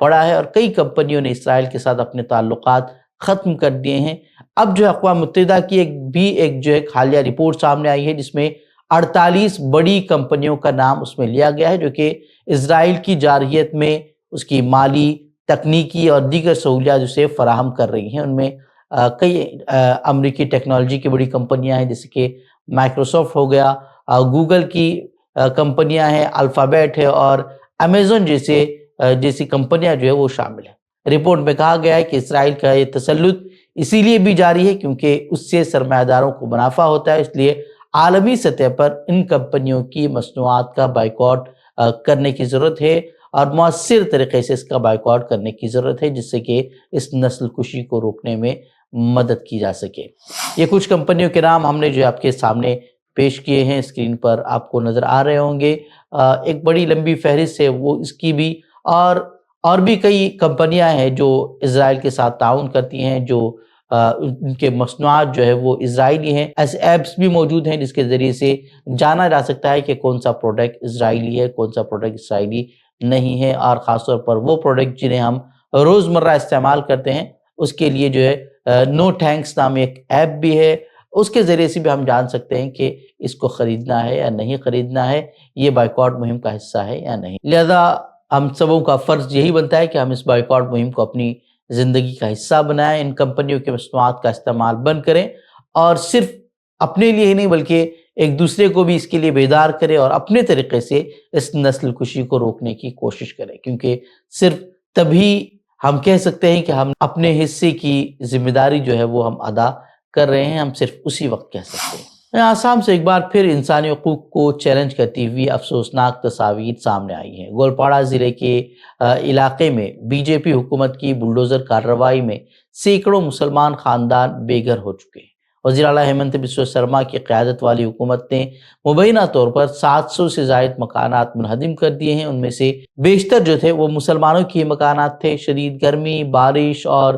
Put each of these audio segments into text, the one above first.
پڑا ہے اور کئی کمپنیوں نے اسرائیل کے ساتھ اپنے تعلقات ختم کر دیے ہیں۔ اب جو ہے اقوام متحدہ کی ایک جو ہے حالیہ رپورٹ سامنے آئی ہے جس میں 48 بڑی کمپنیوں کا نام اس میں لیا گیا ہے جو کہ اسرائیل کی جارحیت میں اس کی مالی، تکنیکی اور دیگر سہولیات اسے فراہم کر رہی ہیں۔ ان میں کئی امریکی ٹیکنالوجی کی بڑی کمپنیاں ہیں جیسے کہ مائکروسافٹ ہو گیا، گوگل کی کمپنیاں ہیں، الفابیٹ ہے اور امیزون جیسی کمپنیاں جو ہے وہ شامل ہیں۔ رپورٹ میں کہا گیا ہے کہ اسرائیل کا یہ تسلط اسی لیے بھی جاری ہے کیونکہ اس سے سرمایہ داروں کو منافع ہوتا ہے، اس لیے عالمی سطح پر ان کمپنیوں کی مصنوعات کا بائیکاٹ کرنے کی ضرورت ہے اور مؤثر طریقے سے اس کا بائیکاٹ کرنے کی ضرورت ہے جس سے کہ اس نسل کشی کو روکنے میں مدد کی جا سکے۔ یہ کچھ کمپنیوں کے نام ہم نے جو آپ کے سامنے پیش کیے ہیں، اسکرین پر آپ کو نظر آ رہے ہوں گے۔ ایک بڑی لمبی فہرست ہے وہ اس کی بھی، اور بھی کئی کمپنیاں ہیں جو اسرائیل کے ساتھ تعاون کرتی ہیں، جو ان کے مصنوعات جو ہے وہ اسرائیلی ہیں۔ ایسے ایپس بھی موجود ہیں جس کے ذریعے سے جانا جا سکتا ہے کہ کون سا پروڈکٹ اسرائیلی ہے، کون سا پروڈکٹ اسرائیلی نہیں ہے، اور خاص طور پر وہ پروڈکٹ جنہیں ہم روزمرہ استعمال کرتے ہیں اس کے لیے جو ہے نو تھینکس نامی ایک ایپ بھی ہے، اس کے ذریعے سے بھی ہم جان سکتے ہیں کہ اس کو خریدنا ہے یا نہیں خریدنا ہے، یہ بائیکاٹ مہم کا حصہ ہے یا نہیں۔ لہذا ہم سبوں کا فرض یہی بنتا ہے کہ ہم اس بائیکاٹ مہم کو اپنی زندگی کا حصہ بنائیں، ان کمپنیوں کے مصنوعات کا استعمال بند کریں اور صرف اپنے لیے ہی نہیں بلکہ ایک دوسرے کو بھی اس کے لیے بیدار کریں اور اپنے طریقے سے اس نسل کشی کو روکنے کی کوشش کریں، کیونکہ صرف تبھی ہم کہہ سکتے ہیں کہ ہم اپنے حصے کی ذمہ داری جو ہے وہ ہم ادا کر رہے ہیں، ہم صرف اسی وقت کہہ سکتے ہیں۔ آسام سے ایک بار پھر انسانی حقوق کو چیلنج کرتی ہوئی افسوسناک تصاویر سامنے آئی ہیں۔ گولپاڑہ ضلع کے علاقے میں بی جے پی حکومت کی بلڈوزر کارروائی میں سینکڑوں مسلمان خاندان بے گھر ہو چکے ہیں۔ وزیر اعلیٰ ہیمنت بسوا سرما کی قیادت والی حکومت نے مبینہ طور پر 700 سے زائد مکانات منہدم کر دیے ہیں۔ ان میں سے بیشتر جو تھے وہ مسلمانوں کی مکانات تھے۔ شدید گرمی، بارش اور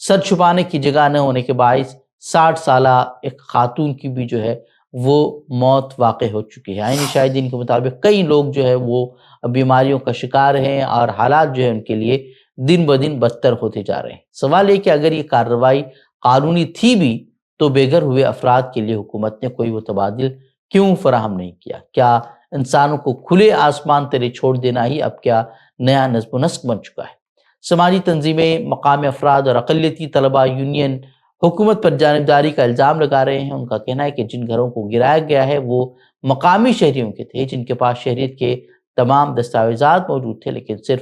سر چھپانے کی جگہ نہ ہونے کے باعث 60 سالہ ایک خاتون کی بھی جو ہے وہ موت واقع ہو چکی ہے۔ آئینی شاہدین کے مطابق کئی لوگ جو ہے وہ بیماریوں کا شکار ہیں اور حالات جو ہے ان کے لیے دن بدن بدتر ہوتے جا رہے ہیں۔ سوال یہ کہ اگر یہ کارروائی قانونی تھی بھی تو بے گھر ہوئے افراد کے لیے حکومت نے کوئی متبادل کیوں فراہم نہیں کیا؟ کیا انسانوں کو کھلے آسمان تلے چھوڑ دینا ہی اب کیا نیا نظم و نسق بن چکا ہے؟ سماجی تنظیمیں، مقامی افراد اور اقلیتی طلبہ یونین حکومت پر جانبداری کا الزام لگا رہے ہیں۔ ان کا کہنا ہے کہ جن گھروں کو گرایا گیا ہے وہ مقامی شہریوں کے تھے جن کے پاس شہریت کے تمام دستاویزات موجود تھے، لیکن صرف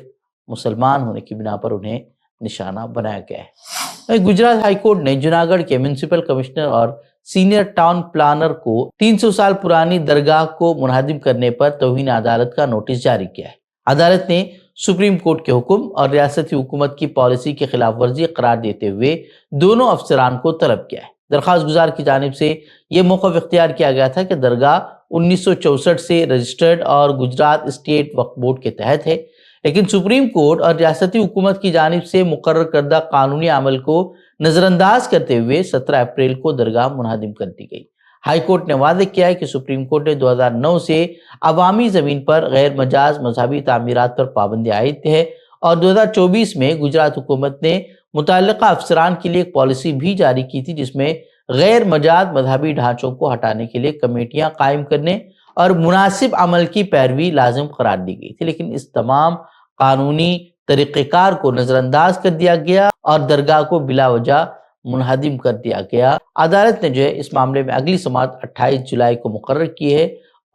مسلمان ہونے کی بنا پر انہیں نشانہ بنایا گیا ہے۔ گجرات ہائی کورٹ نے جوناگڑھ کے میونسپل کمشنر اور سینئر ٹاؤن پلانر کو 300 سال پرانی درگاہ کو منہدم کرنے پر توہین عدالت کا نوٹس جاری کیا ہے۔ عدالت نے سپریم کورٹ کے حکم اور ریاستی حکومت کی پالیسی کی خلاف ورزی قرار دیتے ہوئے دونوں افسران کو طلب کیا ہے۔ درخواست گزار کی جانب سے یہ موقف اختیار کیا گیا تھا کہ درگاہ 1964 سے رجسٹرڈ اور گجرات اسٹیٹ وقف بورڈ کے تحت ہے، لیکن سپریم کورٹ اور ریاستی حکومت کی جانب سے مقرر کردہ قانونی عمل کو نظر انداز کرتے ہوئے 17 اپریل کو درگاہ منہدم کر دی گئی۔ ہائی کورٹ نے واضح کیا ہے کہ سپریم کورٹ نے 2009 سے عوامی زمین پر غیر مجاز مذہبی تعمیرات پر پابندی عائد ہے اور 2024 میں گجرات حکومت نے متعلقہ افسران کے لیے ایک پالیسی بھی جاری کی تھی جس میں غیر مجاز مذہبی ڈھانچوں کو ہٹانے کے لیے کمیٹیاں قائم کرنے اور مناسب عمل کی پیروی لازم قرار دی گئی تھی، لیکن اس تمام قانونی طریقہ کار کو نظر انداز کر دیا گیا اور درگاہ کو بلا وجہ منہدم کر دیا گیا۔ عدالت نے جو ہے اس معاملے میں اگلی سماعت 28 جولائی کو مقرر کی ہے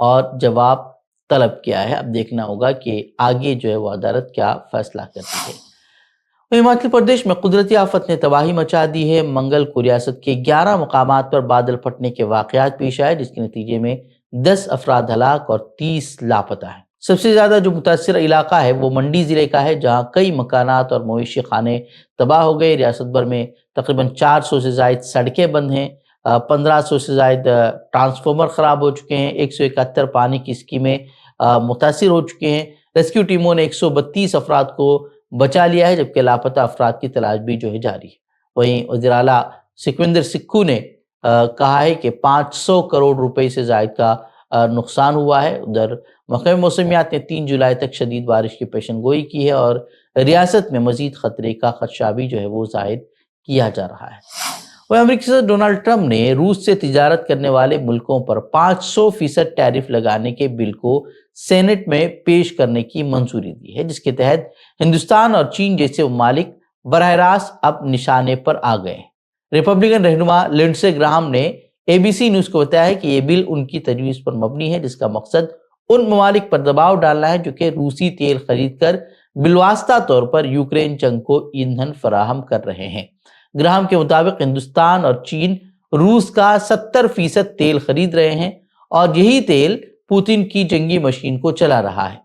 اور جواب طلب کیا ہے۔ اب دیکھنا ہوگا کہ آگے جو ہے وہ عدالت کیا فیصلہ کرتی ہے۔ ہماچل پردیش میں قدرتی آفت نے تباہی مچا دی ہے۔ منگل کو ریاست کے 11 مقامات پر بادل پھٹنے کے واقعات پیش آئے جس کے نتیجے میں 10 افراد ہلاک اور 30 لاپتہ ہیں۔ سب سے زیادہ جو متاثر علاقہ ہے وہ منڈی ضلع کا ہے جہاں کئی مکانات اور مویشی خانے تباہ ہو گئے۔ ریاست بھر میں تقریباً 400 سے زائد سڑکیں بند ہیں، 1500 سے زائد ٹرانسفارمر خراب ہو چکے ہیں، 171 پانی کی اسکیمیں متاثر ہو چکے ہیں۔ ریسکیو ٹیموں نے 132 افراد کو بچا لیا ہے جبکہ لاپتہ افراد کی تلاش بھی جو ہے جاری ہے۔ وہیں وزیر اعلیٰ سکھویندر سکھو نے کہا ہے کہ 500 کروڑ روپے سے زائد کا نقصان ہوا ہے۔ ادھر محکمہ موسمیات نے 3 جولائی تک شدید بارش کی پیشن گوئی کی ہے اور ریاست میں مزید خطرے کا خدشہ بھی جو ہے وہ ظاہر کیا جا رہا ہے۔ وہ امریکی صدر ڈونلڈ ٹرمپ نے روس سے تجارت کرنے والے ملکوں پر 500% ٹیرف لگانے کے بل کو سینٹ میں پیش کرنے کی منظوری دی ہے، جس کے تحت ہندوستان اور چین جیسے ممالک براہ راست اب نشانے پر آ گئے ہیں۔ ریپبلکن رہنما لنڈسے گراہم نے ABC نیوز کو بتایا ہے کہ یہ بل ان کی تجویز پر مبنی ہے، جس کا مقصد ان ممالک پر دباؤ ڈالنا ہے جو کہ روسی تیل خرید کر بالواسطہ طور پر یوکرین جنگ کو ایندھن فراہم کر رہے ہیں۔ گراہم کے مطابق ہندوستان اور چین روس کا 70% تیل خرید رہے ہیں اور یہی تیل پوتن کی جنگی مشین کو چلا رہا ہے۔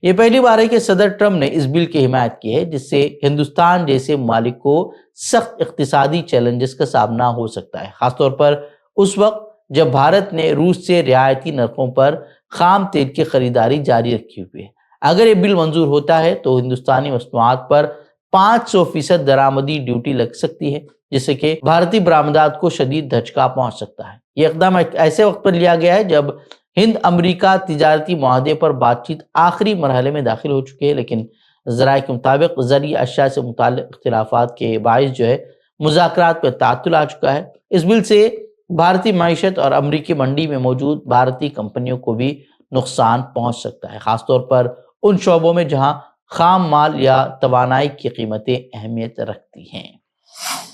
یہ پہلی بار ہے کہ صدر ٹرمپ نے اس بل کی حمایت کی ہے، جس سے ہندوستان جیسے ممالک کو سخت اقتصادی چیلنجز کا سامنا ہو سکتا ہے، خاص طور پر اس وقت جب بھارت نے روس سے رعایتی نرخوں پر خام تیل کی خریداری جاری رکھی ہوئی ہے۔ اگر یہ بل منظور ہوتا ہے تو ہندوستانی مصنوعات پر 500% درآمدی ڈیوٹی لگ سکتی ہے، جس سے کہ بھارتی برآمدات کو شدید دھچکا پہنچ سکتا ہے۔ یہ اقدام ایسے وقت پر لیا گیا ہے جب ہند امریکہ تجارتی معاہدے پر بات چیت آخری مرحلے میں داخل ہو چکی ہے، لیکن ذرائع کے مطابق زرعی اشیاء سے متعلق اختلافات کے باعث جو ہے مذاکرات پر تعطل آ چکا ہے۔ اس بل سے بھارتی معیشت اور امریکی منڈی میں موجود بھارتی کمپنیوں کو بھی نقصان پہنچ سکتا ہے، خاص طور پر ان شعبوں میں جہاں خام مال یا توانائی کی قیمتیں اہمیت رکھتی ہیں۔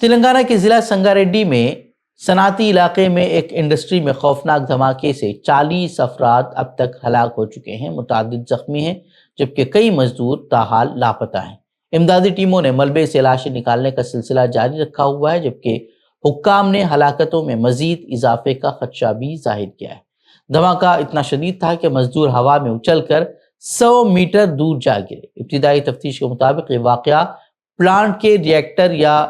تلنگانہ کے ضلع سنگاریڈی میں صنعتی علاقے میں ایک انڈسٹری میں خوفناک دھماکے سے 40 افراد اب تک ہلاک ہو چکے ہیں، متعدد زخمی ہیں، جبکہ کئی مزدور تاحال لاپتہ ہیں۔ امدادی ٹیموں نے ملبے سے لاشیں نکالنے کا سلسلہ جاری رکھا ہوا ہے، جبکہ حکام نے ہلاکتوں میں مزید اضافے کا خدشہ بھی ظاہر کیا ہے۔ دھماکہ اتنا شدید تھا کہ مزدور ہوا میں اچھل کر 100 میٹر دور جا گرے۔ ابتدائی تفتیش کے مطابق یہ واقعہ پلانٹ کے ری ایکٹر یا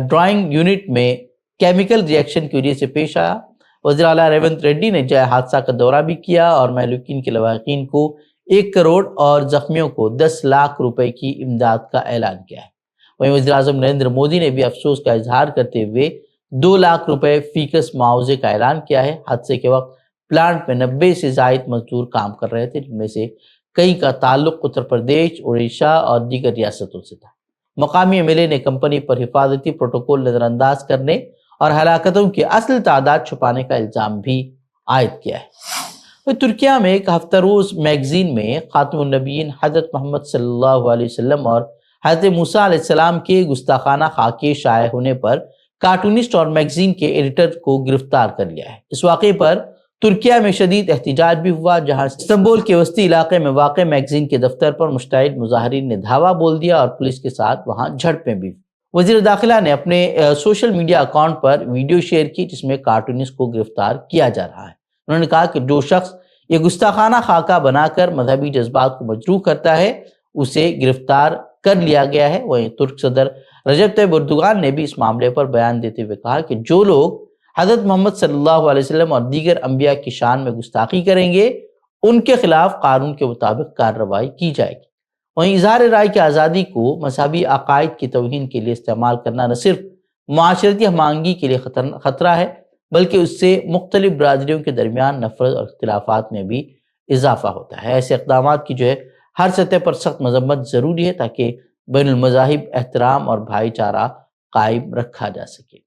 ڈرائنگ یونٹ میں کیمیکل ری ایکشن کی وجہ سے پیش آیا۔ وزیر اعلیٰ ریونت ریڈی نے جائے حادثہ کا دورہ بھی کیا اور مہلوکین کے لواحقین کو 1 کروڑ اور زخمیوں کو 10 لاکھ روپے کی امداد کا اعلان کیا ہے۔ وہیں وزیر اعظم نریندر مودی نے بھی افسوس کا اظہار کرتے ہوئے 2 لاکھ روپے فی کس معاوضے کا اعلان کیا ہے۔ حادثے کے وقت پلانٹ میں 90 سے زائد مزدور کام کر رہے تھے، جن میں سے کئی کا تعلق اتر پردیش، اڑیسہ اور دیگر ریاستوں سے تھا۔ مقامی MLA نے کمپنی پر حفاظتی پروٹوکول نظر انداز کرنے اور ہلاکتوں کی اصل تعداد چھپانے کا الزام بھی عائد کیا ہے۔ ترکیہ میں ایک ہفتہ روز میگزین میں خاتم النبیین حضرت محمد صلی اللہ علیہ وسلم اور حضرت موسیٰ علیہ السلام کے گستاخانہ خاکے شائع ہونے پر کارٹونسٹ اور میگزین کے ایڈیٹر کو گرفتار کر لیا ہے۔ اس واقعے پر ترکیہ میں شدید احتجاج بھی ہوا، جہاں استنبول کے وسطی علاقے میں واقع میگزین کے دفتر پر مشتعل مظاہرین نے دھاوا بول دیا اور پولیس کے ساتھ وہاں جھڑپیں بھی۔ وزیر داخلہ نے اپنے سوشل میڈیا اکاؤنٹ پر ویڈیو شیئر کی جس میں کارٹونسٹ کو گرفتار کیا جا رہا ہے۔ انہوں نے کہا کہ جو شخص یہ گستاخانہ خاکہ بنا کر مذہبی جذبات کو مجروح کرتا ہے اسے گرفتار کر لیا گیا ہے۔ وہیں ترک صدر رجب طیب اردوغان نے بھی اس معاملے پر بیان دیتے ہوئے کہا کہ جو لوگ حضرت محمد صلی اللہ علیہ وسلم اور دیگر انبیاء کی شان میں گستاخی کریں گے ان کے خلاف قانون کے مطابق کارروائی کی جائے گی۔ وہیں اظہار رائے کی آزادی کو مذہبی عقائد کی توہین کے لیے استعمال کرنا نہ صرف معاشرتی ہم آہنگی کے لیے خطرہ ہے بلکہ اس سے مختلف برادریوں کے درمیان نفرت اور اختلافات میں بھی اضافہ ہوتا ہے۔ ایسے اقدامات کی جو ہے ہر سطح پر سخت مذمت ضروری ہے تاکہ بین المذاہب احترام اور بھائی چارہ قائم رکھا جا سکے۔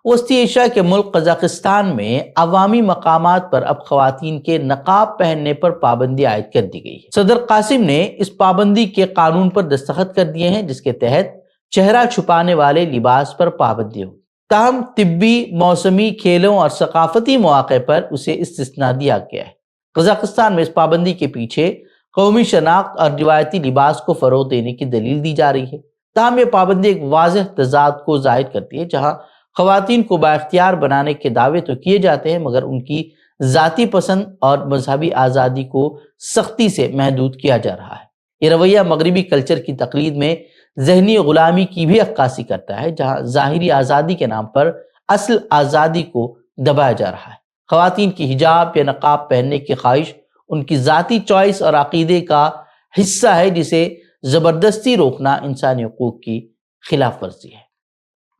وسطی ایشیا کے ملک قزاقستان میں عوامی مقامات پر اب خواتین کے نقاب پہننے پر پابندی عائد کر دی گئی ہے۔ صدر قاسم نے اس پابندی کے قانون پر دستخط کر دیے ہیں جس کے تحت چہرہ چھپانے والے لباس پر پابندی ہوگی، تاہم طبی، موسمی، کھیلوں اور ثقافتی مواقع پر اسے استثناء دیا گیا ہے۔ قزاقستان میں اس پابندی کے پیچھے قومی شناخت اور روایتی لباس کو فروغ دینے کی دلیل دی جا رہی ہے، تاہم یہ پابندی ایک واضح تضاد کو ظاہر کرتی ہے، جہاں خواتین کو بااختیار بنانے کے دعوے تو کیے جاتے ہیں مگر ان کی ذاتی پسند اور مذہبی آزادی کو سختی سے محدود کیا جا رہا ہے۔ یہ رویہ مغربی کلچر کی تقلید میں ذہنی غلامی کی بھی عکاسی کرتا ہے، جہاں ظاہری آزادی کے نام پر اصل آزادی کو دبایا جا رہا ہے۔ خواتین کی حجاب یا نقاب پہننے کی خواہش ان کی ذاتی چوائس اور عقیدے کا حصہ ہے، جسے زبردستی روکنا انسانی حقوق کی خلاف ورزی ہے۔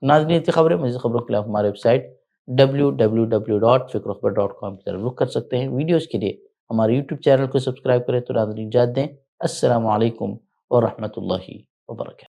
ناظرین، خبریں مزید خبروں کے لیے ہمارے ویب سائٹ www.fikrakhbar.com کی طرف رخ کر سکتے ہیں۔ ویڈیوز کے لیے ہمارے YouTube چینل کو سبسکرائب کریں۔ تو ناظرین اجازت دیں، السلام علیکم ورحمۃ اللہ وبرکاتہ۔